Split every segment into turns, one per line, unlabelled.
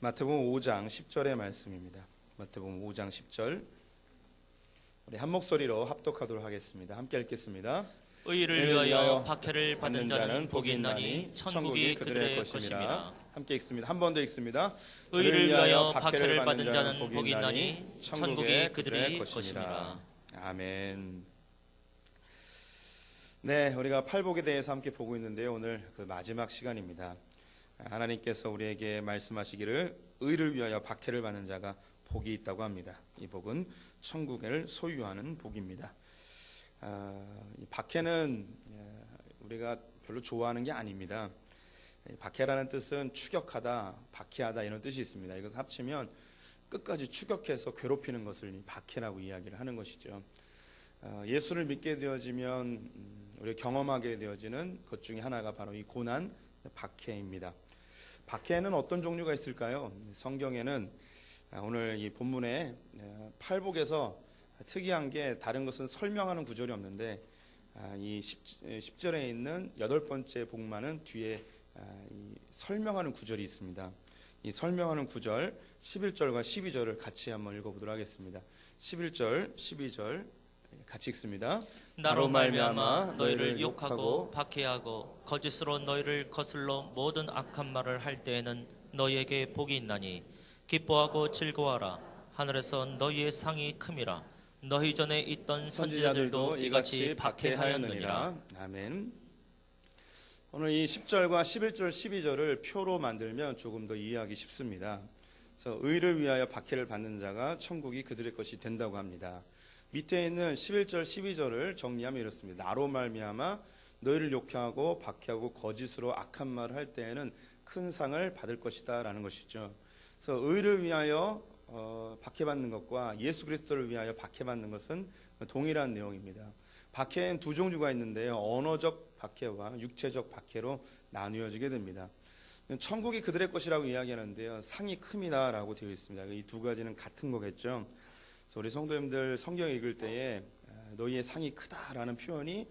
마태복음 5장 10절의 말씀입니다. 마태복음 5장 10절 우리 한 목소리로 합독하도록 하겠습니다. 함께 읽겠습니다.
의를 위하여 박해를 받는 자는 복이 있나니 천국이 그들의 것임이라.
함께 읽습니다. 한 번 더 읽습니다.
의를 위하여 박해를 받는 자는 복이 있나니 천국이 그들의 것임이라.
아멘. 네, 우리가 팔복에 대해서 함께 보고 있는데요. 오늘 그 마지막 시간입니다. 하나님께서 우리에게 말씀하시기를 의를 위하여 박해를 받는 자가 복이 있다고 합니다. 이 복은 천국을 소유하는 복입니다. 이 박해는 우리가 별로 좋아하는 게 아닙니다. 박해라는 뜻은 추격하다, 박해하다 이런 뜻이 있습니다. 이것을 합치면 끝까지 추격해서 괴롭히는 것을 박해라고 이야기를 하는 것이죠. 예수를 믿게 되어지면 우리가 경험하게 되어지는 것 중에 하나가 바로 이 고난, 박해입니다. 박해는 어떤 종류가 있을까요? 성경에는 오늘 이 본문에 팔복에서 특이한 게 다른 것은 설명하는 구절이 없는데 이 10절에 있는 8번째 복만은 뒤에 이 설명하는 구절이 있습니다. 이 설명하는 구절 11절과 12절을 같이 한번 읽어보도록 하겠습니다. 11절, 12절 같이 읽습니다.
나로 말미암아 너희를 욕하고 박해하고 거짓으로 너희를 거슬러 모든 악한 말을 할 때에는 너희에게 복이 있나니 기뻐하고 즐거워하라. 하늘에서 너희의 상이 큼이라. 너희 전에 있던 선지자들도 이같이 박해하였느니라.
아멘. 오늘 이 10절과 11절, 12절을 표로 만들면 조금 더 이해하기 쉽습니다. 그래서 의를 위하여 박해를 받는 자가 천국이 그들의 것이 된다고 합니다. 밑에 있는 11절, 12절을 정리하면 이렇습니다. 나로 말미암아 너희를 욕하고 박해하고 거짓으로 악한 말을 할 때에는 큰 상을 받을 것이다 라는 것이죠. 그래서 의를 위하여 박해받는 것과 예수 그리스도를 위하여 박해받는 것은 동일한 내용입니다. 박해엔 두 종류가 있는데요. 언어적 박해와 육체적 박해로 나누어지게 됩니다. 천국이 그들의 것이라고 이야기하는데요. 상이 큼이다 라고 되어 있습니다. 이 두 가지는 같은 거겠죠. 그래서 우리 성도님들 성경 읽을 때에 너희의 상이 크다라는 표현이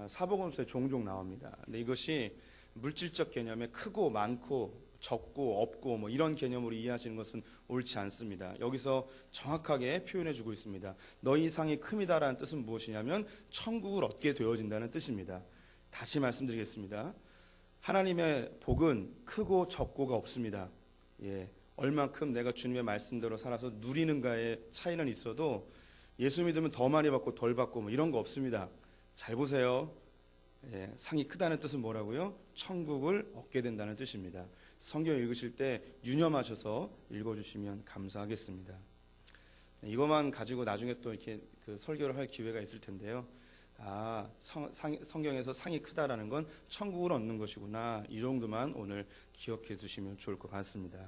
사복음서에 종종 나옵니다. 근데 이것이 물질적 개념에 크고 많고 적고 없고 뭐 이런 개념으로 이해하시는 것은 옳지 않습니다. 여기서 정확하게 표현해 주고 있습니다. 너희 상이 큼이다라는 뜻은 무엇이냐면 천국을 얻게 되어진다는 뜻입니다. 다시 말씀드리겠습니다. 하나님의 복은 크고 적고가 없습니다. 얼만큼 내가 주님의 말씀대로 살아서 누리는가의 차이는 있어도 예수 믿으면 더 많이 받고 덜 받고 뭐 이런 거 없습니다. 잘 보세요. 상이 크다는 뜻은 뭐라고요? 천국을 얻게 된다는 뜻입니다. 성경 읽으실 때 유념하셔서 읽어주시면 감사하겠습니다. 이것만 가지고 나중에 또 이렇게 그 설교를 할 기회가 있을 텐데요. 성경에서 상이 크다라는 건 천국을 얻는 것이구나. 이 정도만 오늘 기억해 두시면 좋을 것 같습니다.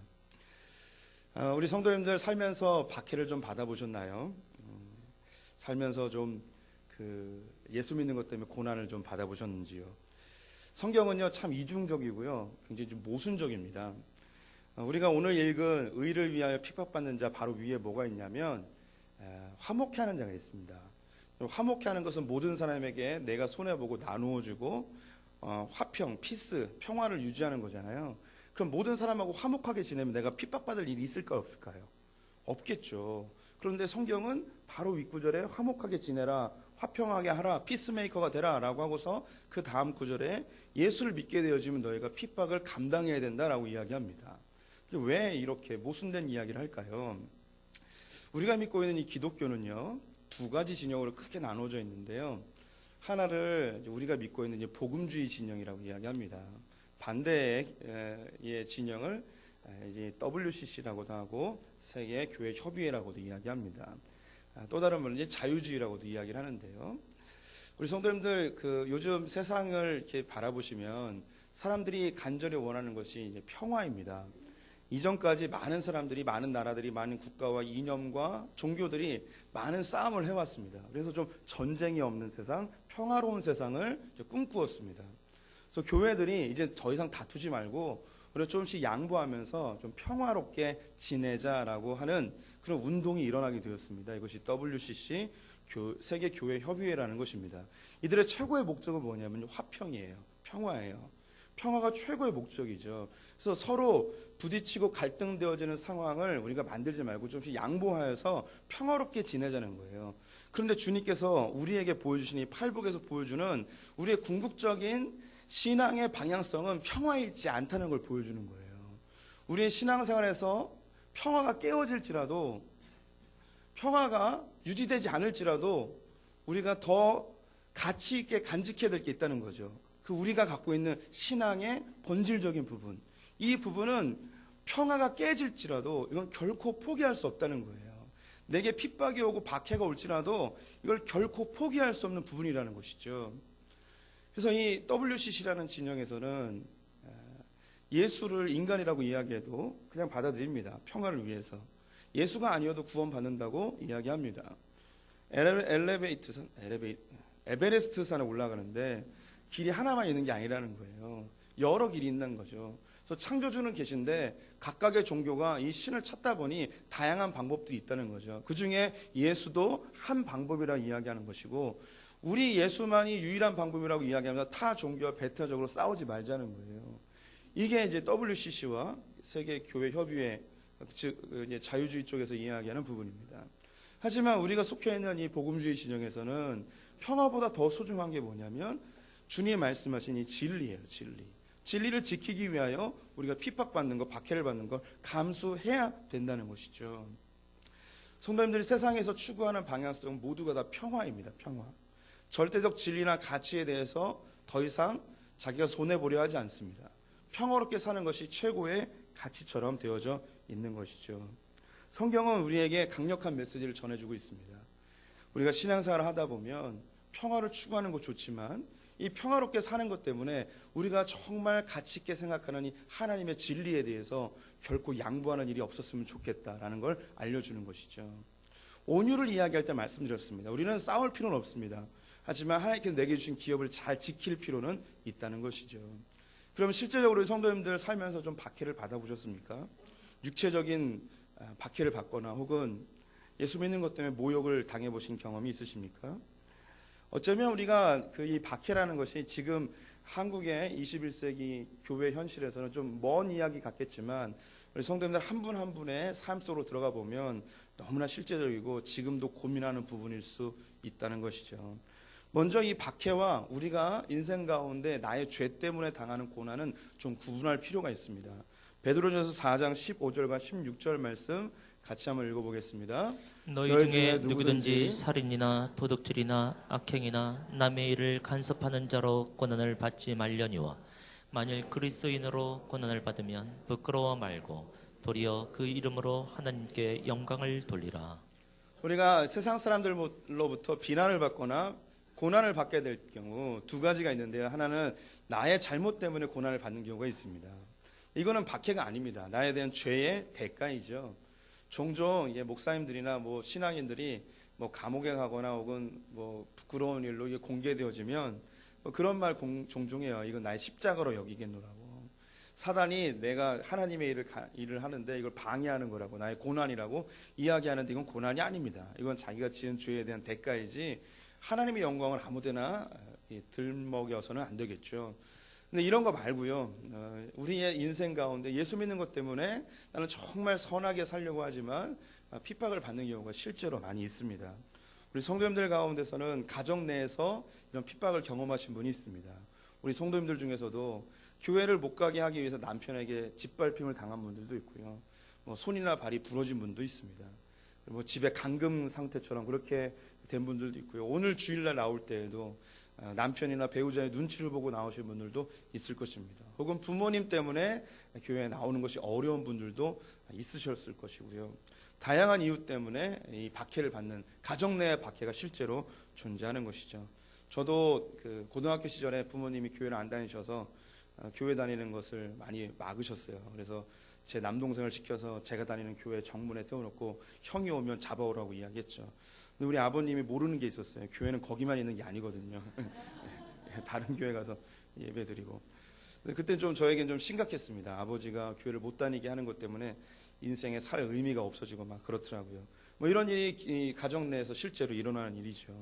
우리 성도님들 살면서 박해를 좀 받아보셨나요? 살면서 좀 예수 믿는 것 때문에 고난을 좀 받아보셨는지요? 성경은요 참 이중적이고요, 굉장히 좀 모순적입니다. 우리가 오늘 읽은 의를 위하여 핍박받는 자 바로 위에 뭐가 있냐면 화목해하는 자가 있습니다. 화목해하는 것은 모든 사람에게 내가 손해보고 나누어주고 화평, 피스, 평화를 유지하는 거잖아요. 그럼 모든 사람하고 화목하게 지내면 내가 핍박받을 일이 있을까요, 없을까요? 없겠죠. 그런데 성경은 바로 윗구절에 화목하게 지내라, 화평하게 하라, 피스메이커가 되라 라고 하고서 그 다음 구절에 예수를 믿게 되어지면 너희가 핍박을 감당해야 된다라고 이야기합니다. 왜 이렇게 모순된 이야기를 할까요? 우리가 믿고 있는 이 기독교는요 두 가지 진영으로 크게 나눠져 있는데요. 하나를 우리가 믿고 있는 복음주의 진영이라고 이야기합니다. 반대의 진영을 이제 WCC라고도 하고 세계 교회 협의회라고도 이야기합니다. 또 다른 분은 이제 자유주의라고도 이야기를 하는데요. 우리 성도님들 요즘 세상을 이렇게 바라보시면 사람들이 간절히 원하는 것이 이제 평화입니다. 이전까지 많은 사람들이, 많은 나라들이, 많은 국가와 이념과 종교들이 많은 싸움을 해왔습니다. 그래서 좀 전쟁이 없는 세상, 평화로운 세상을 꿈꾸었습니다. 그래서 교회들이 이제 더 이상 다투지 말고 그래서 조금씩 양보하면서 좀 평화롭게 지내자라고 하는 그런 운동이 일어나게 되었습니다. 이것이 WCC 세계교회협의회라는 것입니다. 이들의 최고의 목적은 뭐냐면 화평이에요. 평화예요. 평화가 최고의 목적이죠. 그래서 서로 부딪히고 갈등되어지는 상황을 우리가 만들지 말고 좀 양보하여서 평화롭게 지내자는 거예요. 그런데 주님께서 우리에게 보여주신 이 팔복에서 보여주는 우리의 궁극적인 신앙의 방향성은 평화에 있지 않다는 걸 보여주는 거예요. 우리의 신앙생활에서 평화가 깨어질지라도, 평화가 유지되지 않을지라도 우리가 더 가치 있게 간직해야 될 게 있다는 거죠. 그 우리가 갖고 있는 신앙의 본질적인 부분, 이 부분은 평화가 깨질지라도 이건 결코 포기할 수 없다는 거예요. 내게 핍박이 오고 박해가 올지라도 이걸 결코 포기할 수 없는 부분이라는 것이죠. 그래서 이 WCC라는 진영에서는 예수를 인간이라고 이야기해도 그냥 받아들입니다. 평화를 위해서. 예수가 아니어도 구원받는다고 이야기합니다. 에베레스트 산에 올라가는데 길이 하나만 있는 게 아니라는 거예요. 여러 길이 있는 거죠. 그래서 창조주는 계신데 각각의 종교가 이 신을 찾다 보니 다양한 방법들이 있다는 거죠. 그 중에 예수도 한 방법이라 이야기하는 것이고, 우리 예수만이 유일한 방법이라고 이야기하면서 타 종교와 배타적으로 싸우지 말자는 거예요. 이게 이제 WCC와 세계교회협의회, 즉 이제 자유주의 쪽에서 이야기하는 부분입니다. 하지만 우리가 속해 있는 이 복음주의 진영에서는 평화보다 더 소중한 게 뭐냐면 주님이 말씀하신 이 진리예요. 진리를 지키기 위하여 우리가 핍박받는 것, 박해를 받는 걸 감수해야 된다는 것이죠. 성도님들이 세상에서 추구하는 방향성 모두가 다 평화입니다. 평화. 절대적 진리나 가치에 대해서 더 이상 자기가 손해보려 하지 않습니다. 평화롭게 사는 것이 최고의 가치처럼 되어져 있는 것이죠. 성경은 우리에게 강력한 메시지를 전해주고 있습니다. 우리가 신앙생활을 하다 보면 평화를 추구하는 것 좋지만 이 평화롭게 사는 것 때문에 우리가 정말 가치 있게 생각하는 이 하나님의 진리에 대해서 결코 양보하는 일이 없었으면 좋겠다라는 걸 알려주는 것이죠. 온유를 이야기할 때 말씀드렸습니다. 우리는 싸울 필요는 없습니다. 하지만 하나님께서 내게 주신 기업을 잘 지킬 필요는 있다는 것이죠. 그럼 실제적으로 성도님들 살면서 좀 박해를 받아보셨습니까? 육체적인 박해를 받거나 혹은 예수 믿는 것 때문에 모욕을 당해보신 경험이 있으십니까? 어쩌면 우리가 이 박해라는 것이 지금 한국의 21세기 교회 현실에서는 좀 먼 이야기 같겠지만 우리 성도님들 한 분 한 분의 삶 속으로 들어가 보면 너무나 실제적이고 지금도 고민하는 부분일 수 있다는 것이죠. 먼저 이 박해와 우리가 인생 가운데 나의 죄 때문에 당하는 고난은 좀 구분할 필요가 있습니다. 베드로전서 4장 15절과 16절 말씀 같이 한번 읽어보겠습니다.
너희 중에 누구든지 살인이나 도둑질이나 악행이나 남의 일을 간섭하는 자로 고난을 받지 말려니와 만일 그리스도인으로 고난을 받으면 부끄러워 말고 도리어 그 이름으로 하나님께 영광을 돌리라.
우리가 세상 사람들로부터 비난을 받거나 고난을 받게 될 경우 두 가지가 있는데요. 하나는 나의 잘못 때문에 고난을 받는 경우가 있습니다. 이거는 박해가 아닙니다. 나에 대한 죄의 대가이죠. 종종 목사님들이나 신앙인들이 감옥에 가거나 혹은 부끄러운 일로 공개되어지면 그런 말 종종 해요. 이건 나의 십자가로 여기겠노라고. 사단이 내가 하나님의 일을 하는데 이걸 방해하는 거라고, 나의 고난이라고 이야기하는데 이건 고난이 아닙니다. 이건 자기가 지은 죄에 대한 대가이지 하나님의 영광을 아무데나 들먹여서는 안 되겠죠. 근데 이런 거 말고요. 우리의 인생 가운데 예수 믿는 것 때문에 나는 정말 선하게 살려고 하지만 핍박을 받는 경우가 실제로 많이 있습니다. 우리 성도님들 가운데서는 가정 내에서 이런 핍박을 경험하신 분이 있습니다. 우리 성도님들 중에서도 교회를 못 가게 하기 위해서 남편에게 짓밟힘을 당한 분들도 있고요. 손이나 발이 부러진 분도 있습니다. 집에 감금 상태처럼 그렇게 된 분들도 있고요. 오늘 주일날 나올 때에도 남편이나 배우자의 눈치를 보고 나오신 분들도 있을 것입니다. 혹은 부모님 때문에 교회에 나오는 것이 어려운 분들도 있으셨을 것이고요. 다양한 이유 때문에 이 박해를 받는 가정 내의 박해가 실제로 존재하는 것이죠. 저도 고등학교 시절에 부모님이 교회를 안 다니셔서 교회 다니는 것을 많이 막으셨어요. 그래서 제 남동생을 시켜서 제가 다니는 교회 정문에 세워놓고 형이 오면 잡아오라고 이야기했죠. 근데 우리 아버님이 모르는 게 있었어요. 교회는 거기만 있는 게 아니거든요. 다른 교회 가서 예배드리고. 그때 좀 저에겐 좀 심각했습니다. 아버지가 교회를 못 다니게 하는 것 때문에 인생에 살 의미가 없어지고 막 그렇더라고요. 이런 일이 가정 내에서 실제로 일어나는 일이죠.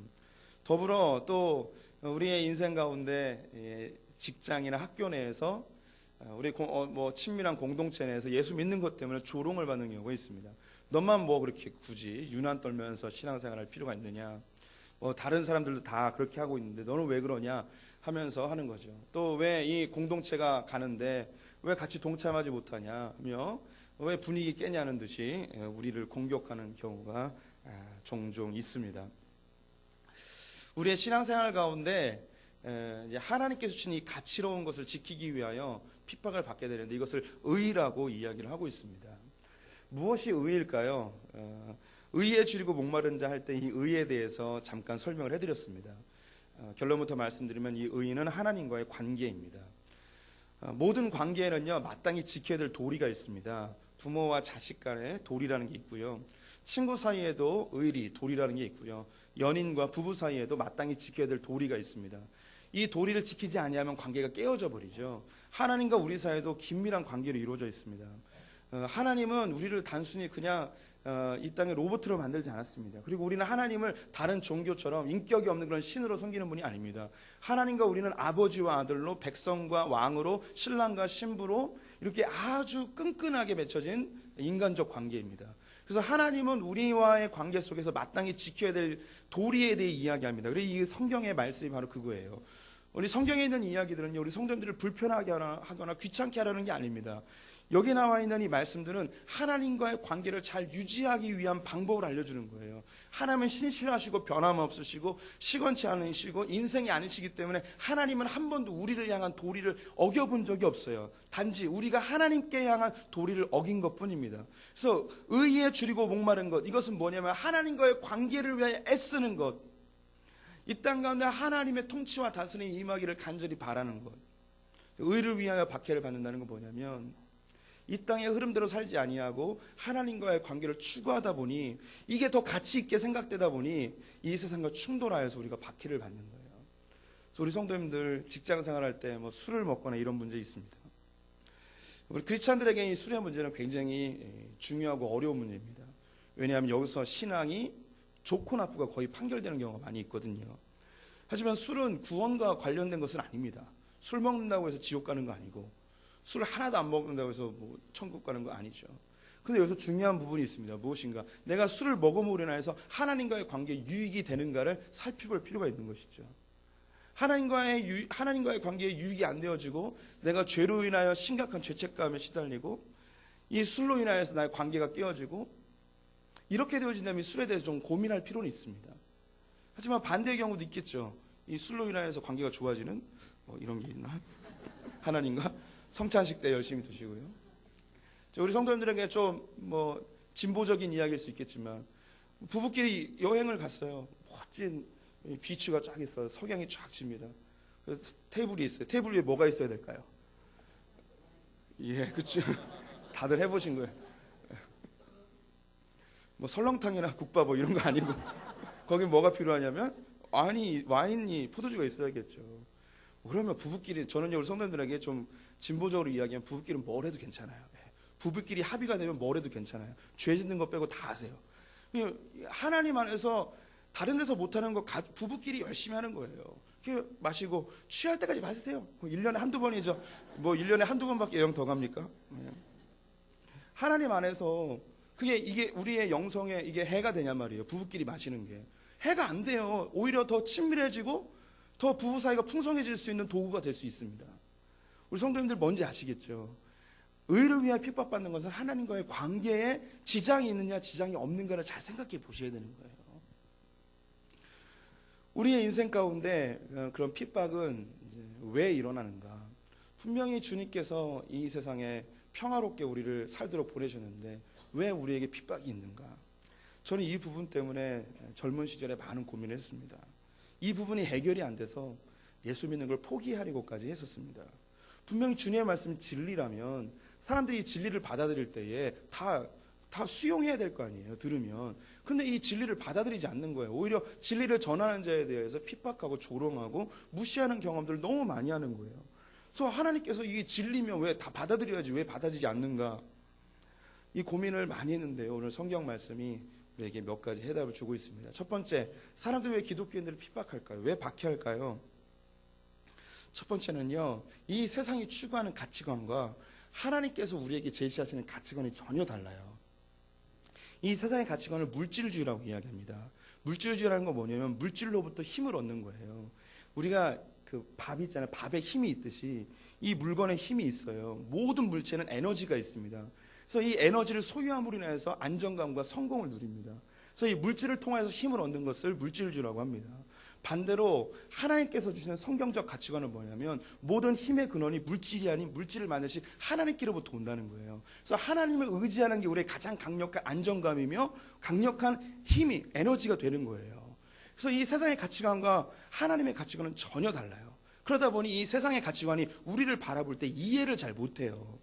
더불어 또 우리의 인생 가운데 직장이나 학교 내에서 우리 친밀한 공동체 내에서 예수 믿는 것 때문에 조롱을 받는 경우가 있습니다. 너만 뭐 그렇게 굳이 유난 떨면서 신앙생활할 필요가 있느냐? 다른 사람들도 다 그렇게 하고 있는데 너는 왜 그러냐 하면서 하는 거죠. 또 왜 이 공동체가 가는데 왜 같이 동참하지 못하냐며 왜 분위기 깨냐는 듯이 우리를 공격하는 경우가 종종 있습니다. 우리의 신앙생활 가운데 이제 하나님께서 주신 이 가치로운 것을 지키기 위하여 핍박을 받게 되는데 이것을 의라고 이야기를 하고 있습니다. 무엇이 의일까요? 의에 줄이고 목마른 자 할 때 이 의에 대해서 잠깐 설명을 해드렸습니다. 결론부터 말씀드리면 이 의는 하나님과의 관계입니다. 모든 관계에는요 마땅히 지켜야 될 도리가 있습니다. 부모와 자식 간에 도리라는 게 있고요. 친구 사이에도 의리, 도리라는 게 있고요. 연인과 부부 사이에도 마땅히 지켜야 될 도리가 있습니다. 이 도리를 지키지 아니하면 관계가 깨어져 버리죠. 하나님과 우리 사이에도 긴밀한 관계로 이루어져 있습니다. 하나님은 우리를 단순히 그냥 이 땅의 로봇으로 만들지 않았습니다. 그리고 우리는 하나님을 다른 종교처럼 인격이 없는 그런 신으로 섬기는 분이 아닙니다. 하나님과 우리는 아버지와 아들로 백성과 왕으로 신랑과 신부로 이렇게 아주 끈끈하게 맺혀진 인간적 관계입니다. 그래서 하나님은 우리와의 관계 속에서 마땅히 지켜야 될 도리에 대해 이야기합니다. 그래서 이 성경의 말씀이 바로 그거예요. 우리 성경에 있는 이야기들은요 우리 성도님들을 불편하게 하거나 귀찮게 하라는 게 아닙니다. 여기 나와 있는 이 말씀들은 하나님과의 관계를 잘 유지하기 위한 방법을 알려주는 거예요. 하나님은 신실하시고 변함없으시고 시건치 않으시고 인생이 아니시기 때문에 하나님은 한 번도 우리를 향한 도리를 어겨본 적이 없어요. 단지 우리가 하나님께 향한 도리를 어긴 것뿐입니다. 그래서 의에 줄이고 목마른 것, 이것은 뭐냐면 하나님과의 관계를 위해 애쓰는 것, 이 땅 가운데 하나님의 통치와 다스림이 임하기를 간절히 바라는 것. 의를 위하여 박해를 받는다는 건 뭐냐면 이 땅의 흐름대로 살지 아니하고 하나님과의 관계를 추구하다 보니 이게 더 가치 있게 생각되다 보니 이 세상과 충돌하여서 우리가 박해를 받는 거예요. 그래서 우리 성도님들 직장 생활할 때 뭐 술을 먹거나 이런 문제 있습니다. 우리 크리스찬들에게 이 술의 문제는 굉장히 중요하고 어려운 문제입니다. 왜냐하면 여기서 신앙이 좋고 나쁘가 거의 판결되는 경우가 많이 있거든요. 하지만 술은 구원과 관련된 것은 아닙니다. 술 먹는다고 해서 지옥 가는 거 아니고 술 하나도 안 먹는다고 해서 뭐 천국 가는 거 아니죠. 근데 여기서 중요한 부분이 있습니다. 무엇인가? 내가 술을 먹음으로 인해서 하나님과의 관계에 유익이 되는가를 살펴볼 필요가 있는 것이죠. 하나님과의 관계에 유익이 안 되어지고 내가 죄로 인하여 심각한 죄책감에 시달리고 이 술로 인하여서 나의 관계가 깨어지고 이렇게 되어진다면 술에 대해서 좀 고민할 필요는 있습니다. 하지만 반대의 경우도 있겠죠. 이 술로 인하여서 관계가 좋아지는 뭐 이런 게 있나? 하나님과 성찬식 때 열심히 드시고요. 우리 성도님들에게 좀 뭐 진보적인 이야기일 수 있겠지만 부부끼리 여행을 갔어요. 멋진 비치가 쫙 있어요. 석양이 쫙 집니다. 그래서 테이블이 있어요. 테이블 위에 뭐가 있어야 될까요? 예, 그렇죠. 다들 해보신 거예요. 뭐 설렁탕이나 국밥 뭐 이런 거 아니고 거기 뭐가 필요하냐면 와인이 포도주가 있어야겠죠. 그러면 부부끼리 저는 우리 성도님들에게 좀 진보적으로 이야기하면 부부끼리는 뭘 해도 괜찮아요. 부부끼리 합의가 되면 뭘 해도 괜찮아요. 죄 짓는 거 빼고 다 하세요. 하나님 안에서 다른 데서 못하는 거 부부끼리 열심히 하는 거예요. 마시고 취할 때까지 마시세요. 1년에 한두 번이죠. 뭐 1년에 한두 번밖에 여행 더 갑니까? 하나님 안에서 이게 우리의 영성에 이게 해가 되냔 말이에요. 부부끼리 마시는 게 해가 안 돼요. 오히려 더 친밀해지고 더 부부 사이가 풍성해질 수 있는 도구가 될 수 있습니다. 우리 성도님들 뭔지 아시겠죠? 의를 위해 핍박받는 것은 하나님과의 관계에 지장이 있느냐 지장이 없는가를 잘 생각해 보셔야 되는 거예요. 우리의 인생 가운데 그런 핍박은 이제 왜 일어나는가? 분명히 주님께서 이 세상에 평화롭게 우리를 살도록 보내셨는데 왜 우리에게 핍박이 있는가? 저는 이 부분 때문에 젊은 시절에 많은 고민을 했습니다. 이 부분이 해결이 안 돼서 예수 믿는 걸 포기하려고까지 했었습니다. 분명히 주님의 말씀이 진리라면 사람들이 진리를 받아들일 때에 다 수용해야 될 거 아니에요. 들으면. 근데 이 진리를 받아들이지 않는 거예요. 오히려 진리를 전하는 자에 대해서 핍박하고 조롱하고 무시하는 경험들을 너무 많이 하는 거예요. 그래서 하나님께서 이게 진리면 왜 다 받아들여야지 왜 받아들이지 않는가? 이 고민을 많이 했는데요. 오늘 성경 말씀이 우리에게 몇 가지 해답을 주고 있습니다. 첫 번째, 사람들이 왜 기독교인들을 핍박할까요? 왜 박해할까요? 첫 번째는요, 이 세상이 추구하는 가치관과 하나님께서 우리에게 제시하시는 가치관이 전혀 달라요. 이 세상의 가치관을 물질주의라고 이야기합니다. 물질주의라는 건 뭐냐면 물질로부터 힘을 얻는 거예요. 우리가 그 밥 있잖아요. 밥에 힘이 있듯이 이 물건에 힘이 있어요. 모든 물체는 에너지가 있습니다. 그래서 이 에너지를 소유함으로 인해서 안정감과 성공을 누립니다. 그래서 이 물질을 통해서 힘을 얻는 것을 물질주의라고 합니다. 반대로 하나님께서 주시는 성경적 가치관은 뭐냐면 모든 힘의 근원이 물질이 아닌 물질을 만드신 하나님께로부터 온다는 거예요. 그래서 하나님을 의지하는 게 우리의 가장 강력한 안정감이며 강력한 힘이 에너지가 되는 거예요. 그래서 이 세상의 가치관과 하나님의 가치관은 전혀 달라요. 그러다 보니 이 세상의 가치관이 우리를 바라볼 때 이해를 잘 못해요.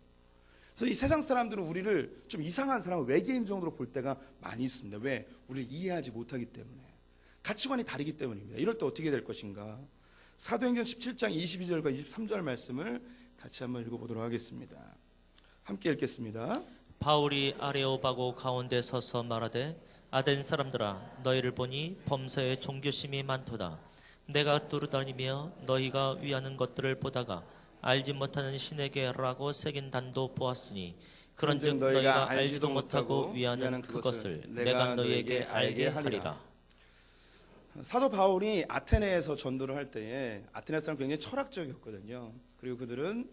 그래서 이 세상 사람들은 우리를 좀 이상한 사람, 외계인 정도로 볼 때가 많이 있습니다. 왜? 우리를 이해하지 못하기 때문에. 가치관이 다르기 때문입니다. 이럴 때 어떻게 될 것인가? 사도행전 17장 22절과 23절 말씀을 같이 한번 읽어보도록 하겠습니다. 함께 읽겠습니다.
바울이 아레오바고 가운데 서서 말하되 아덴 사람들아 너희를 보니 범사에 종교심이 많도다. 내가 두루다니며 너희가 위하는 것들을 보다가 알지 못하는 신에게라고 새긴 단도 보았으니 그런즉 너희가 알지도 못하고 위하는 그것을 내가 너희에게 알게 하리라.
사도 바울이 아테네에서 전도를 할 때에 아테네 사람 굉장히 철학적이었거든요. 그리고 그들은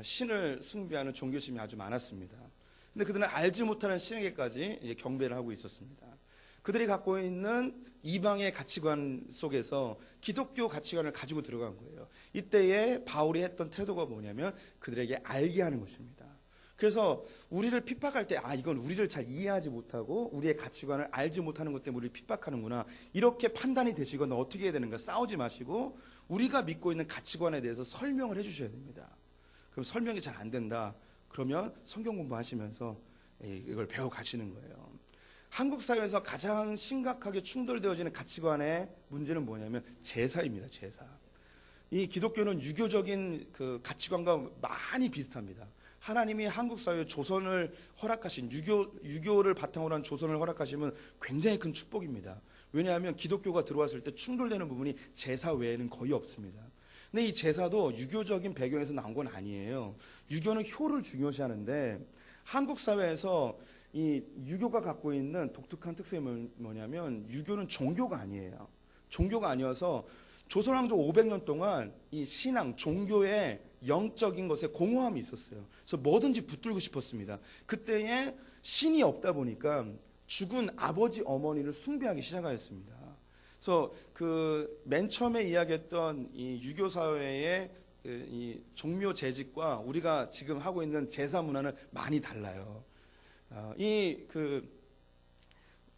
신을 숭배하는 종교심이 아주 많았습니다. 근데 그들은 알지 못하는 신에게까지 경배를 하고 있었습니다. 그들이 갖고 있는 이방의 가치관 속에서 기독교 가치관을 가지고 들어간 거예요. 이때에 바울이 했던 태도가 뭐냐면 그들에게 알게 하는 것입니다. 그래서 우리를 핍박할 때 이건 우리를 잘 이해하지 못하고 우리의 가치관을 알지 못하는 것 때문에 우리를 핍박하는구나, 이렇게 판단이 되시거나 어떻게 해야 되는가 싸우지 마시고 우리가 믿고 있는 가치관에 대해서 설명을 해주셔야 됩니다. 그럼 설명이 잘 안 된다, 그러면 성경 공부하시면서 이걸 배워 가시는 거예요. 한국 사회에서 가장 심각하게 충돌되어지는 가치관의 문제는 뭐냐면 제사입니다. 제사. 이 기독교는 유교적인 그 가치관과 많이 비슷합니다. 하나님이 한국 사회 조선을 허락하신 유교를 바탕으로 한 조선을 허락하시면 굉장히 큰 축복입니다. 왜냐하면 기독교가 들어왔을 때 충돌되는 부분이 제사 외에는 거의 없습니다. 근데 이 제사도 유교적인 배경에서 나온 건 아니에요. 유교는 효를 중요시하는데 한국 사회에서 이 유교가 갖고 있는 독특한 특성이 뭐냐면 유교는 종교가 아니에요. 종교가 아니어서 조선왕조 500년 동안 이 신앙, 종교의 영적인 것에 공허함이 있었어요. 그래서 뭐든지 붙들고 싶었습니다. 그때에 신이 없다 보니까 죽은 아버지, 어머니를 숭배하기 시작하였습니다. 그래서 그 맨 처음에 이야기했던 이 유교 사회의 이 종묘 재직과 우리가 지금 하고 있는 제사 문화는 많이 달라요.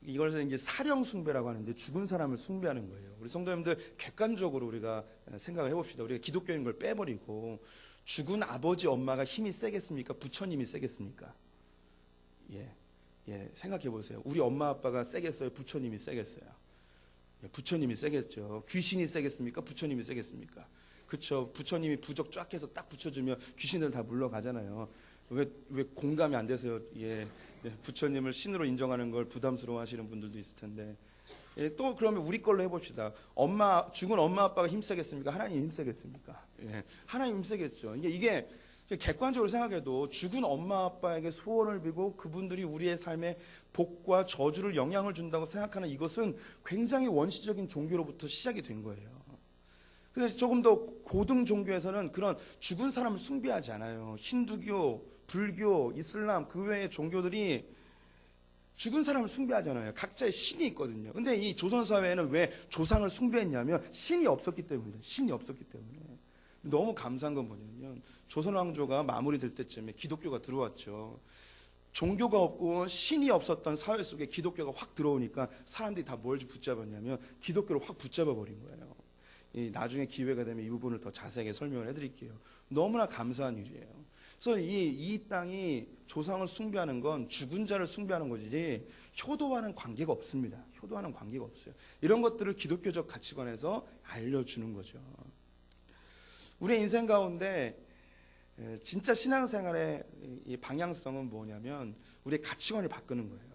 이걸 이제 사령 숭배라고 하는데 죽은 사람을 숭배하는 거예요. 우리 성도님들 객관적으로 우리가 생각을 해봅시다. 우리가 기독교인 걸 빼버리고 죽은 아버지 엄마가 힘이 세겠습니까? 부처님이 세겠습니까? 생각해 보세요. 우리 엄마 아빠가 세겠어요? 부처님이 세겠어요? 부처님이 세겠죠. 귀신이 세겠습니까? 부처님이 세겠습니까? 그렇죠. 부처님이 부적 쫙 해서 딱 붙여주면 귀신들 다 물러가잖아요. 왜 공감이 안 되세요? 부처님을 신으로 인정하는 걸 부담스러워하시는 분들도 있을 텐데, 또 그러면 우리 걸로 해봅시다. 죽은 엄마 아빠가 힘세겠습니까? 하나님 힘세겠습니까? 하나님 힘세겠죠. 이게 객관적으로 생각해도 죽은 엄마 아빠에게 소원을 빌고 그분들이 우리의 삶에 복과 저주를 영향을 준다고 생각하는 이것은 굉장히 원시적인 종교로부터 시작이 된 거예요. 그래서 조금 더 고등 종교에서는 그런 죽은 사람을 숭배하지 않아요. 힌두교, 불교, 이슬람 그 외의 종교들이 죽은 사람을 숭배하잖아요. 각자의 신이 있거든요. 근데 이 조선 사회에는 왜 조상을 숭배했냐면 신이 없었기 때문입니다. 신이 없었기 때문에. 너무 감사한 건 뭐냐면 조선 왕조가 마무리될 때쯤에 기독교가 들어왔죠. 종교가 없고 신이 없었던 사회 속에 기독교가 확 들어오니까 사람들이 다 뭘 붙잡았냐면 기독교를 확 붙잡아 버린 거예요. 나중에 기회가 되면 이 부분을 더 자세하게 설명을 해드릴게요. 너무나 감사한 일이에요. 그래서 이 땅이 조상을 숭배하는 건 죽은 자를 숭배하는 것이지 효도와는 관계가 없습니다. 효도와는 관계가 없어요. 이런 것들을 기독교적 가치관에서 알려주는 거죠. 우리의 인생 가운데 진짜 신앙생활의 이 방향성은 뭐냐면 우리의 가치관을 바꾸는 거예요.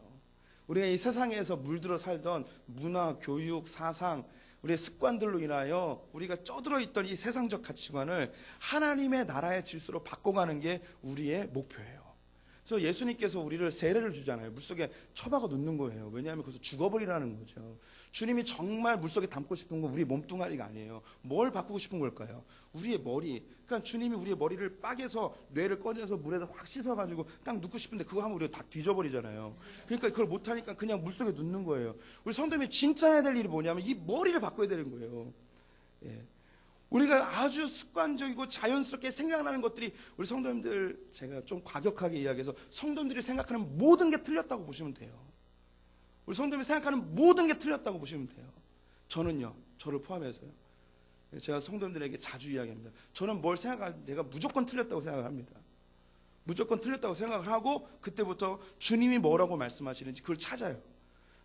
우리가 이 세상에서 물들어 살던 문화, 교육, 사상, 우리의 습관들로 인하여 우리가 쩌들어 있던 이 세상적 가치관을 하나님의 나라의 질서로 바꿔가는 게 우리의 목표예요. 그래서 예수님께서 우리를 세례를 주잖아요. 물속에 쳐박아 놓는 거예요. 왜냐하면 거기서 죽어버리라는 거죠. 주님이 정말 물속에 담고 싶은 건 우리 몸뚱아리가 아니에요. 뭘 바꾸고 싶은 걸까요? 우리의 머리. 그러니까 주님이 우리의 머리를 빠개서 뇌를 꺼내서 물에다 확 씻어가지고 딱 눕고 싶은데 그거 하면 우리가 다 뒤져버리잖아요. 그러니까 그걸 못하니까 그냥 물속에 눕는 거예요. 우리 성도님이 진짜 해야 될 일이 뭐냐면 이 머리를 바꿔야 되는 거예요. 예. 우리가 아주 습관적이고 자연스럽게 생각나는 것들이 우리 성도님들, 제가 좀 과격하게 이야기해서 성도님들이 생각하는 모든 게 틀렸다고 보시면 돼요. 우리 성도님이 생각하는 모든 게 틀렸다고 보시면 돼요. 저는요, 저를 포함해서요, 제가 성도님들에게 자주 이야기합니다. 저는 뭘 생각할 때 내가 무조건 틀렸다고 생각을 합니다. 무조건 틀렸다고 생각을 하고 그때부터 주님이 뭐라고 말씀하시는지 그걸 찾아요.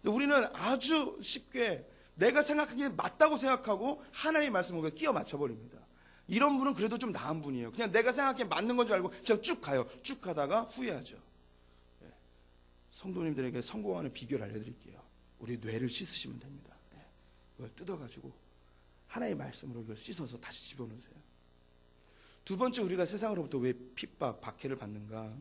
근데 우리는 아주 쉽게 내가 생각하기에 맞다고 생각하고 하나님의 말씀을 끼워 맞춰버립니다. 이런 분은 그래도 좀 나은 분이에요. 그냥 내가 생각하기에 맞는 건 줄 알고 그냥 쭉 가요. 쭉 가다가 후회하죠. 성도님들에게 성공하는 비결을 알려드릴게요. 우리 뇌를 씻으시면 됩니다. 그걸 뜯어가지고 하나님의 말씀으로 이걸 씻어서 다시 집어넣으세요. 두 번째, 우리가 세상으로부터 왜 핍박, 박해를 받는가?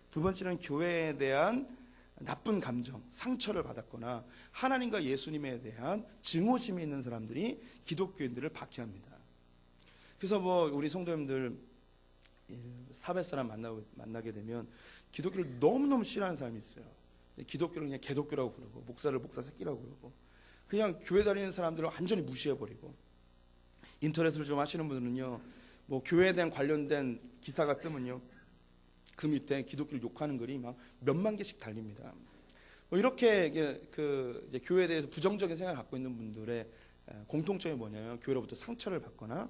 두 번째는 교회에 대한 나쁜 감정, 상처를 받았거나 하나님과 예수님에 대한 증오심이 있는 사람들이 기독교인들을 박해합니다. 그래서 우리 성도님들 사회 사람 만나게 되면 기독교를 너무너무 싫어하는 사람이 있어요. 기독교를 그냥 개독교라고 부르고 목사를 목사 새끼라고 부르고 그냥 교회 다니는 사람들을 완전히 무시해버리고, 인터넷으로 좀 하시는 분들은요, 교회에 대한 관련된 기사가 뜨면요, 그 밑에 기독교를 욕하는 글이 막 몇만 개씩 달립니다. 이렇게 이제 교회에 대해서 부정적인 생각을 갖고 있는 분들의 공통점이 뭐냐면 교회로부터 상처를 받거나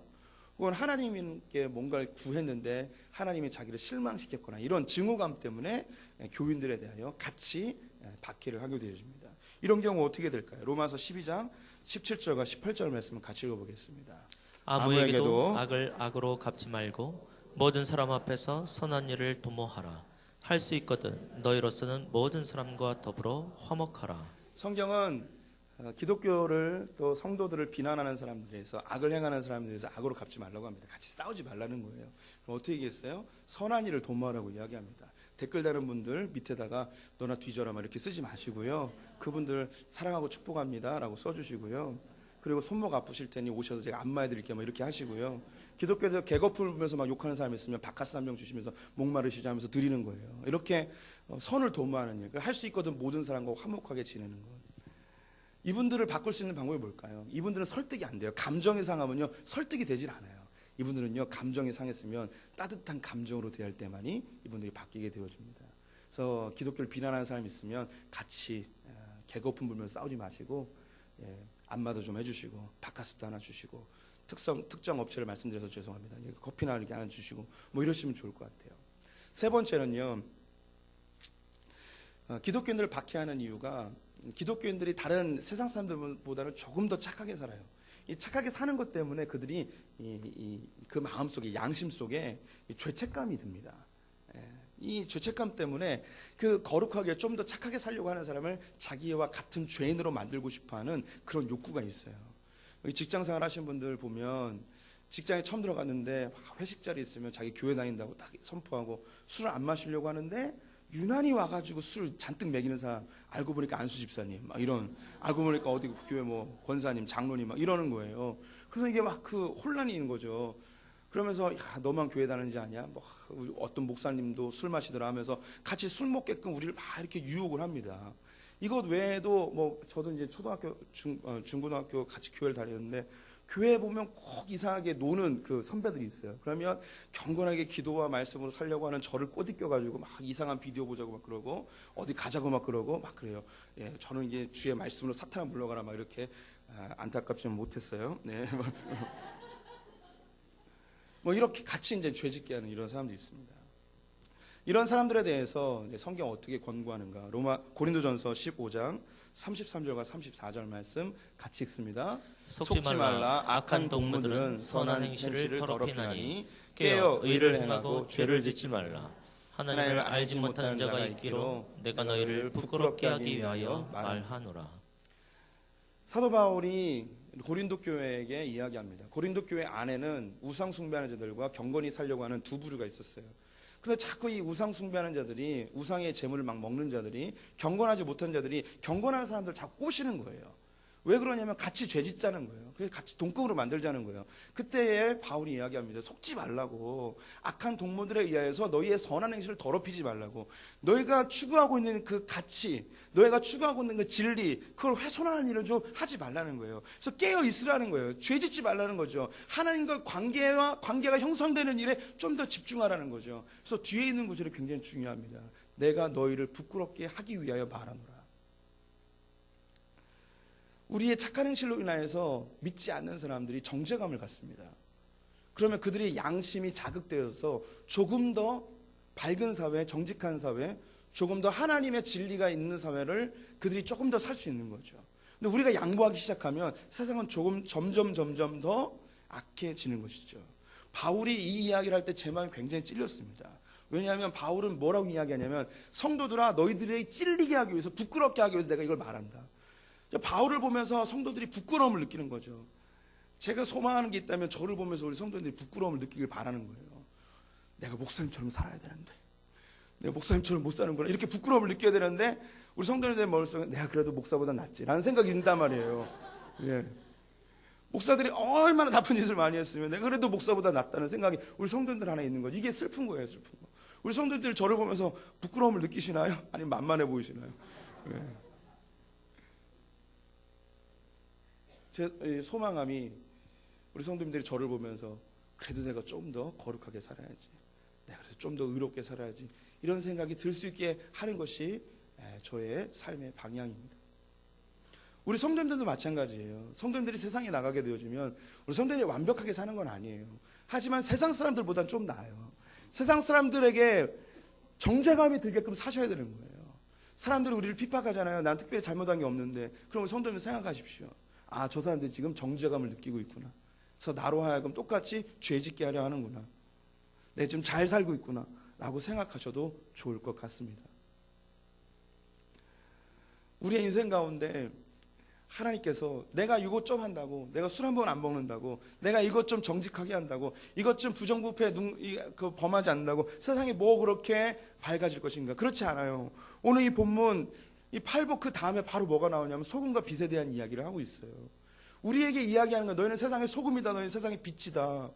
혹은 하나님께 뭔가를 구했는데 하나님이 자기를 실망시켰거나 이런 증오감 때문에 교인들에 대하여 같이 박해를 하게 되어집니다. 이런 경우 어떻게 될까요? 로마서 12장 17절과 18절 말씀을 같이 읽어보겠습니다.
아무에게도 악을 악으로 갚지 말고 모든 사람 앞에서 선한 일을 도모하라. 할 수 있거든 너희로서는 모든 사람과 더불어 화목하라.
성경은 기독교를 또 성도들을 비난하는 사람들에서 악을 행하는 사람들에서 악으로 갚지 말라고 합니다. 같이 싸우지 말라는 거예요. 그럼 어떻게 얘기했어요? 선한 일을 도모하라고 이야기합니다. 댓글 다는 분들 밑에다가 너나 뒤져라 막 이렇게 쓰지 마시고요. 그분들 사랑하고 축복합니다 라고 써주시고요. 그리고 손목 아프실 테니 오셔서 제가 안마해드릴게요 막 이렇게 하시고요. 기독교에서 개거풀면서 막 욕하는 사람이 있으면 바카스 한 병 주시면서 목마르시지 하면서 드리는 거예요. 이렇게 선을 도모하는 일, 할 수 있거든 모든 사람과 화목하게 지내는 것. 이분들을 바꿀 수 있는 방법이 뭘까요? 이분들은 설득이 안 돼요. 감정이 상하면요 설득이 되질 않아요. 이분들은요 감정이 상했으면 따뜻한 감정으로 대할 때만이 이분들이 바뀌게 되어집니다. 그래서 기독교를 비난하는 사람이 있으면 같이 개거품 불면서 싸우지 마시고 안마도 좀 해주시고 바카스도 하나 주시고 특정 업체를 말씀드려서 죄송합니다. 커피나 이렇게 하나 주시고 이러시면 좋을 것 같아요. 세 번째는요, 기독교인들을 박해하는 이유가 기독교인들이 다른 세상 사람들보다는 조금 더 착하게 살아요. 이 착하게 사는 것 때문에 그들이 그 마음 속에, 양심 속에 죄책감이 듭니다. 이 죄책감 때문에 그 거룩하게 좀 더 착하게 살려고 하는 사람을 자기와 같은 죄인으로 만들고 싶어하는 그런 욕구가 있어요. 직장생활 하시는 분들 보면 직장에 처음 들어갔는데 회식 자리 있으면 자기 교회 다닌다고 딱 선포하고 술을 안 마시려고 하는데 유난히 와가지고 술 잔뜩 먹이는 사람, 알고 보니까 안수 집사님 막 이런, 알고 보니까 어디 교회 권사님, 장로님 막 이러는 거예요. 그래서 이게 막 그 혼란이 있는 거죠. 그러면서 야, 너만 교회 다니는지 아냐? 어떤 목사님도 술 마시더라 하면서 같이 술 먹게끔 우리를 막 이렇게 유혹을 합니다. 이것 외에도 저도 이제 초등학교, 중고등학교 같이 교회를 다녔는데 교회에 보면 꼭 이상하게 노는 그 선배들이 있어요. 그러면 경건하게 기도와 말씀으로 살려고 하는 저를 꼬드겨가지고 막 이상한 비디오 보자고 막 그러고 어디 가자고 막 그러고 막 그래요. 저는 이제 주의 말씀으로 사탄아 물러가라 막 이렇게 안타깝지는 못했어요. 네. 이렇게 같이 이제 죄짓게 하는 이런 사람들이 있습니다. 이런 사람들에 대해서 성경 어떻게 권고하는가? 고린도전서 15장 33절과 34절 말씀 같이 읽습니다.
속지 말라. 악한 동무들은 선한 행실을 더럽히나니 깨어 의를 행하고 죄를 짓지 말라. 하나님을 알지 못하는 자가 있기로 내가 너희를 부끄럽게 하기 위하여 말하노라.
사도 바울이 고린도 교회에게 이야기합니다. 고린도 교회 안에는 우상 숭배하는 자들과 경건히 살려고 하는 두 부류가 있었어요. 근데 자꾸 이 우상 숭배하는 자들이, 우상의 재물을 막 먹는 자들이, 경건하지 못한 자들이 경건한 사람들을 자꾸 꼬시는 거예요. 왜 그러냐면 같이 죄짓자는 거예요. 그래서 같이 동급으로 만들자는 거예요. 그때에 바울이 이야기합니다. 속지 말라고. 악한 동무들에 의하여서 너희의 선한 행실을 더럽히지 말라고. 너희가 추구하고 있는 그 가치, 너희가 추구하고 있는 그 진리, 그걸 훼손하는 일을 좀 하지 말라는 거예요. 그래서 깨어 있으라는 거예요. 죄짓지 말라는 거죠. 하나님과 관계가 형성되는 일에 좀 더 집중하라는 거죠. 그래서 뒤에 있는 구절이 굉장히 중요합니다. 내가 너희를 부끄럽게 하기 위하여 말하노라. 우리의 착한 행실로 인하여서 믿지 않는 사람들이 정죄감을 갖습니다. 그러면 그들의 양심이 자극되어서 조금 더 밝은 사회, 정직한 사회, 조금 더 하나님의 진리가 있는 사회를 그들이 조금 더 살 수 있는 거죠. 근데 우리가 양보하기 시작하면 세상은 점점 더 악해지는 것이죠. 바울이 이 이야기를 할 때 제 마음이 굉장히 찔렸습니다. 왜냐하면 바울은 뭐라고 이야기하냐면, 성도들아, 너희들이 찔리게 하기 위해서, 부끄럽게 하기 위해서 내가 이걸 말한다. 바울을 보면서 성도들이 부끄러움을 느끼는 거죠. 제가 소망하는 게 있다면 저를 보면서 우리 성도들이 부끄러움을 느끼길 바라는 거예요. 내가 목사님처럼 살아야 되는데, 내가 목사님처럼 못 사는구나, 이렇게 부끄러움을 느껴야 되는데, 우리 성도들의 머릿속에 내가 그래도 목사보다 낫지 라는 생각이 든단 말이에요. 예. 목사들이 얼마나 나쁜 짓을 많이 했으면 내가 그래도 목사보다 낫다는 생각이 우리 성도들 안에 있는 거죠. 이게 슬픈 거예요, 슬픈 거. 우리 성도들이 저를 보면서 부끄러움을 느끼시나요? 아니면 만만해 보이시나요? 예. 제 소망함이 우리 성도님들이 저를 보면서 그래도 내가 좀 더 거룩하게 살아야지, 내가 그래도 좀 더 의롭게 살아야지, 이런 생각이 들 수 있게 하는 것이 저의 삶의 방향입니다. 우리 성도님들도 마찬가지예요. 성도님들이 세상에 나가게 되어지면 우리 성도님들이 완벽하게 사는 건 아니에요. 하지만 세상 사람들보다는 좀 나아요. 세상 사람들에게 정죄감이 들게끔 사셔야 되는 거예요. 사람들이 우리를 핍박하잖아요. 난 특별히 잘못한 게 없는데. 그럼 성도님 생각하십시오. 아, 저 사람들이 지금 정죄감을 느끼고 있구나. 그래서 나로 하여금 똑같이 죄짓게 하려 하는구나. 내가 지금 잘 살고 있구나 라고 생각하셔도 좋을 것 같습니다. 우리의 인생 가운데 하나님께서 내가 이것 좀 한다고, 내가 술 한 번 안 먹는다고, 내가 이것 좀 정직하게 한다고, 이것 좀 부정부패 범하지 않는다고 세상이 뭐 그렇게 밝아질 것인가? 그렇지 않아요. 오늘 이 본문 이 팔복 그 다음에 바로 뭐가 나오냐면 소금과 빛에 대한 이야기를 하고 있어요. 우리에게 이야기하는 건 너희는 세상의 소금이다, 너희는 세상의 빛이다.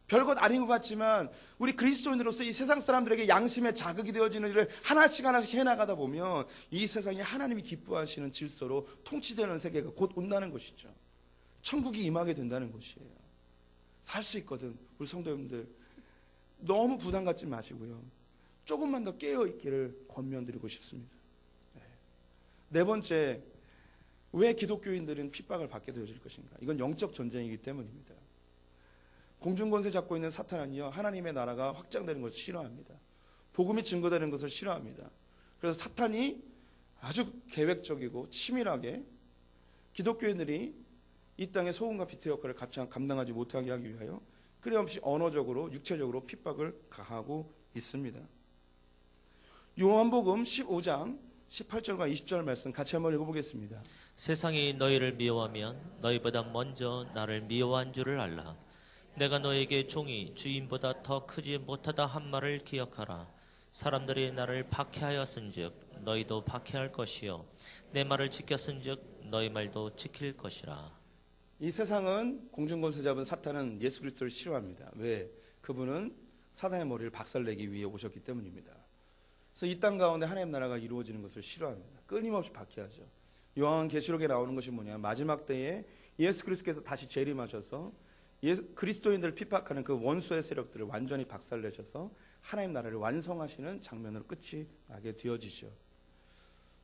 별것 아닌 것 같지만 우리 그리스도인으로서 이 세상 사람들에게 양심의 자극이 되어지는 일을 하나씩 해나가다 보면 이 세상이 하나님이 기뻐하시는 질서로 통치되는 세계가 곧 온다는 것이죠. 천국이 임하게 된다는 것이에요. 살 수 있거든. 우리 성도님들 너무 부담 갖지 마시고요, 조금만 더 깨어있기를 권면드리고 싶습니다. 네 번째, 왜 기독교인들은 핍박을 받게 되어질 것인가? 이건 영적 전쟁이기 때문입니다. 공중권세 잡고 있는 사탄은요, 하나님의 나라가 확장되는 것을 싫어합니다. 복음이 증거되는 것을 싫어합니다. 그래서 사탄이 아주 계획적이고 치밀하게 기독교인들이 이 땅의 소금과 빛의 역할을 감당하지 못하게 하기 위하여 끊임없이 언어적으로 육체적으로 핍박을 가하고 있습니다. 요한복음 15장 18절과 20절 말씀 같이 한번 읽어보겠습니다.
세상이 너희를 미워하면 너희보다 먼저 나를 미워한 줄을 알라. 내가 너에게 종이 주인보다 더 크지 못하다 한 말을 기억하라. 사람들이 나를 박해하였은즉 너희도 박해할 것이요, 내 말을 지켰은즉 너희 말도 지킬 것이라.
이 세상은 공중권세 잡은 사탄은 예수 그리스도를 싫어합니다. 왜? 그분은 사단의 머리를 박살내기 위해 오셨기 때문입니다. 그래서 이 땅 가운데 하나님 나라가 이루어지는 것을 싫어합니다. 끊임없이 박해하죠. 요한계시록에 나오는 것이 뭐냐, 마지막 때에 예수 그리스도께서 다시 재림하셔서 그리스도인들을 핍박하는 그 원수의 세력들을 완전히 박살내셔서 하나님 나라를 완성하시는 장면으로 끝이 나게 되어지죠.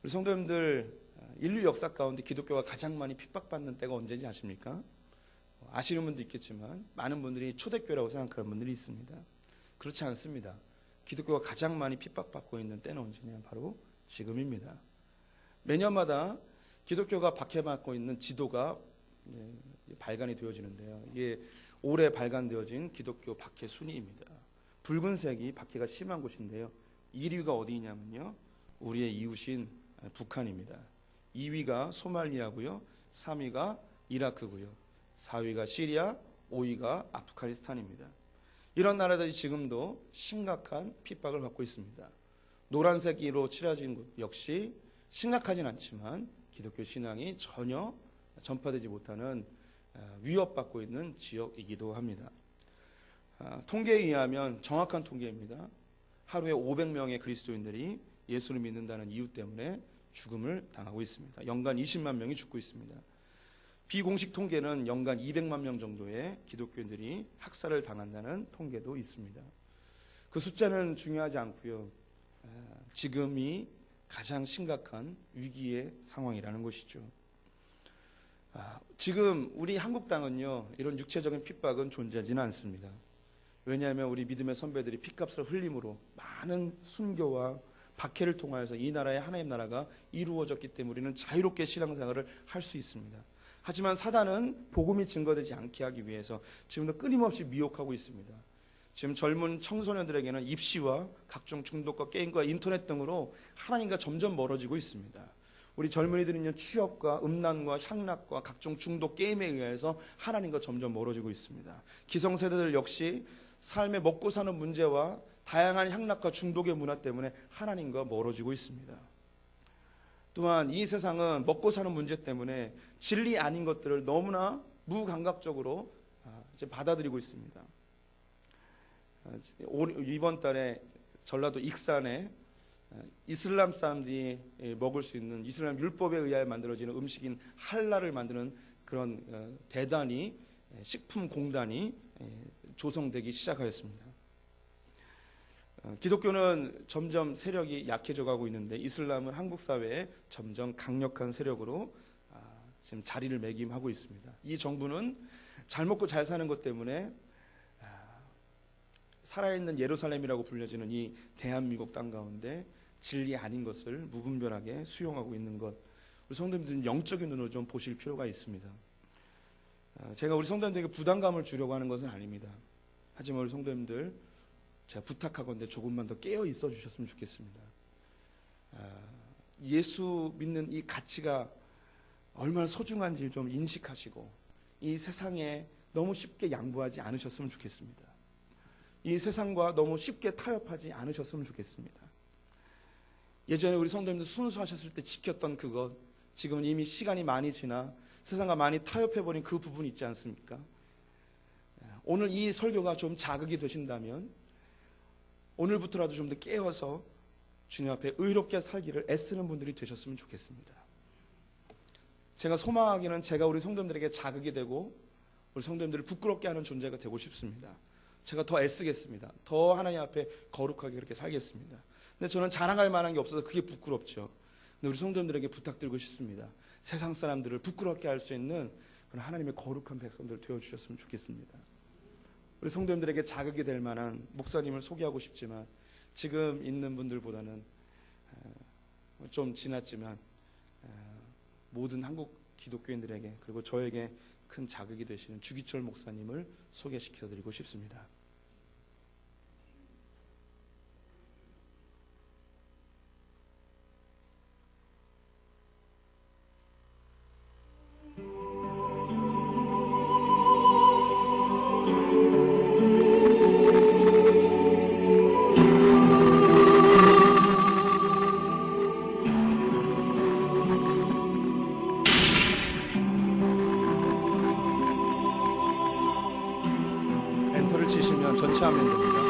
우리 성도님들, 인류 역사 가운데 기독교가 가장 많이 핍박받는 때가 언제인지 아십니까? 아시는 분도 있겠지만 많은 분들이 초대교회라고 생각하는 분들이 있습니다. 그렇지 않습니다. 기독교가 가장 많이 핍박받고 있는 때는 언제냐? 바로 지금입니다. 매년마다 기독교가 박해받고 있는 지도가 발간이 되어지는데요. 이게 올해 발간되어진 기독교 박해 순위입니다. 붉은색이 박해가 심한 곳인데요. 1위가 어디냐면요, 우리의 이웃인 북한입니다. 2위가 소말리아고요, 3위가 이라크고요. 4위가 시리아, 5위가 아프가니스탄입니다. 이런 나라들이 지금도 심각한 핍박을 받고 있습니다. 노란색으로 칠해진 곳 역시 심각하진 않지만 기독교 신앙이 전혀 전파되지 못하는 위협받고 있는 지역이기도 합니다. 통계에 의하면 정확한 통계입니다. 하루에 500명의 그리스도인들이 예수를 믿는다는 이유 때문에 죽음을 당하고 있습니다. 연간 20만 명이 죽고 있습니다. 비공식 통계는 연간 200만 명 정도의 기독교인들이 학살을 당한다는 통계도 있습니다. 그 숫자는 중요하지 않고요. 지금이 가장 심각한 위기의 상황이라는 것이죠. 지금 우리 한국 땅은요, 이런 육체적인 핍박은 존재하지는 않습니다. 왜냐하면 우리 믿음의 선배들이 피값을 흘림으로 많은 순교와 박해를 통하여서 이 나라의 하나님 나라가 이루어졌기 때문에 우리는 자유롭게 신앙생활을 할 수 있습니다. 하지만 사단은 복음이 증거되지 않게 하기 위해서 지금도 끊임없이 미혹하고 있습니다. 지금 젊은 청소년들에게는 입시와 각종 중독과 게임과 인터넷 등으로 하나님과 점점 멀어지고 있습니다. 우리 젊은이들은요, 취업과 음란과 향락과 각종 중독 게임에 의해서 하나님과 점점 멀어지고 있습니다. 기성세대들 역시 삶의 먹고 사는 문제와 다양한 향락과 중독의 문화 때문에 하나님과 멀어지고 있습니다. 또한 이 세상은 먹고 사는 문제 때문에 진리 아닌 것들을 너무나 무감각적으로 받아들이고 있습니다. 이번 달에 전라도 익산에 이슬람 사람들이 먹을 수 있는 이슬람 율법에 의하여 만들어지는 음식인 할랄을 만드는 그런 대단히 식품공단이 조성되기 시작하였습니다. 기독교는 점점 세력이 약해져 가고 있는데 이슬람은 한국 사회에 점점 강력한 세력으로 지금 자리를 매김하고 있습니다. 이 정부는 잘 먹고 잘 사는 것 때문에 살아있는 예루살렘이라고 불려지는 이 대한민국 땅 가운데 진리 아닌 것을 무분별하게 수용하고 있는 것, 우리 성도님들은 영적인 눈으로 좀 보실 필요가 있습니다. 제가 우리 성도님들에게 부담감을 주려고 하는 것은 아닙니다. 하지만 우리 성도님들 제가 부탁하건대 조금만 더 깨어 있어 주셨으면 좋겠습니다. 예수 믿는 이 가치가 얼마나 소중한지 좀 인식하시고 이 세상에 너무 쉽게 양보하지 않으셨으면 좋겠습니다. 이 세상과 너무 쉽게 타협하지 않으셨으면 좋겠습니다. 예전에 우리 성도님들 순수하셨을 때 지켰던 그것, 지금은 이미 시간이 많이 지나 세상과 많이 타협해버린 그 부분이 있지 않습니까? 오늘 이 설교가 좀 자극이 되신다면 오늘부터라도 좀 더 깨어서 주님 앞에 의롭게 살기를 애쓰는 분들이 되셨으면 좋겠습니다. 제가 소망하기는 제가 우리 성도님들에게 자극이 되고 우리 성도님들을 부끄럽게 하는 존재가 되고 싶습니다. 제가 더 애쓰겠습니다. 더 하나님 앞에 거룩하게 그렇게 살겠습니다. 근데 저는 자랑할 만한 게 없어서 그게 부끄럽죠. 근데 우리 성도님들에게 부탁드리고 싶습니다. 세상 사람들을 부끄럽게 할 수 있는 그런 하나님의 거룩한 백성들 되어주셨으면 좋겠습니다. 우리 성도님들에게 자극이 될 만한 목사님을 소개하고 싶지만 지금 있는 분들보다는 좀 지났지만 모든 한국 기독교인들에게 그리고 저에게 큰 자극이 되시는 주기철 목사님을 소개시켜드리고 싶습니다. 엔터를 치시면 전체 화면 됩니다.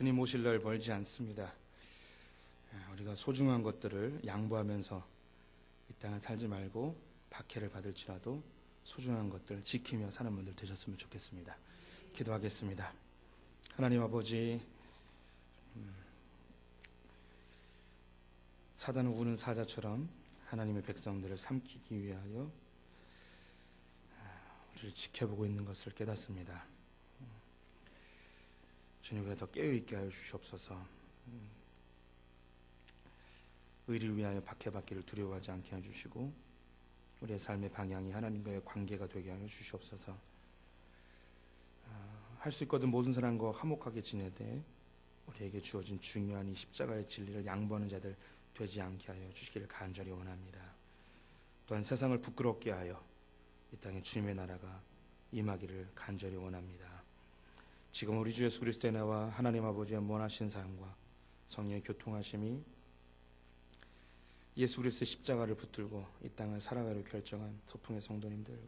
주님 오실 날 멀지 않습니다. 우리가 소중한 것들을 양보하면서 이 땅을 살지 말고 박해를 받을지라도 소중한 것들 지키며 사는 분들 되셨으면 좋겠습니다. 기도하겠습니다. 하나님 아버지, 사단은 우는 사자처럼 하나님의 백성들을 삼키기 위하여 우리를 지켜보고 있는 것을 깨닫습니다. 주님, 우리가 더 깨어있게 하여 주시옵소서. 의를 위하여 박해받기를 두려워하지 않게 해주시고 우리의 삶의 방향이 하나님과의 관계가 되게 하여 주시옵소서. 할 수 있거든 모든 사람과 화목하게 지내되 우리에게 주어진 중요한 이 십자가의 진리를 양보하는 자들 되지 않게 하여 주시기를 간절히 원합니다. 또한 세상을 부끄럽게 하여 이 땅에 주님의 나라가 임하기를 간절히 원합니다. 지금 우리 주 예수 그리스도의 나와 하나님 아버지의 원하신 사랑과 성령의 교통하심이 예수 그리스도의 십자가를 붙들고 이 땅을 살아가려 결정한 소풍의 성도님들,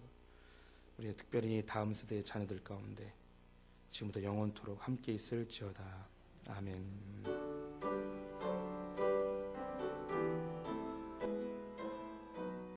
우리의 특별히 다음 세대의 자녀들 가운데 지금부터 영원토록 함께 있을지어다. 아멘.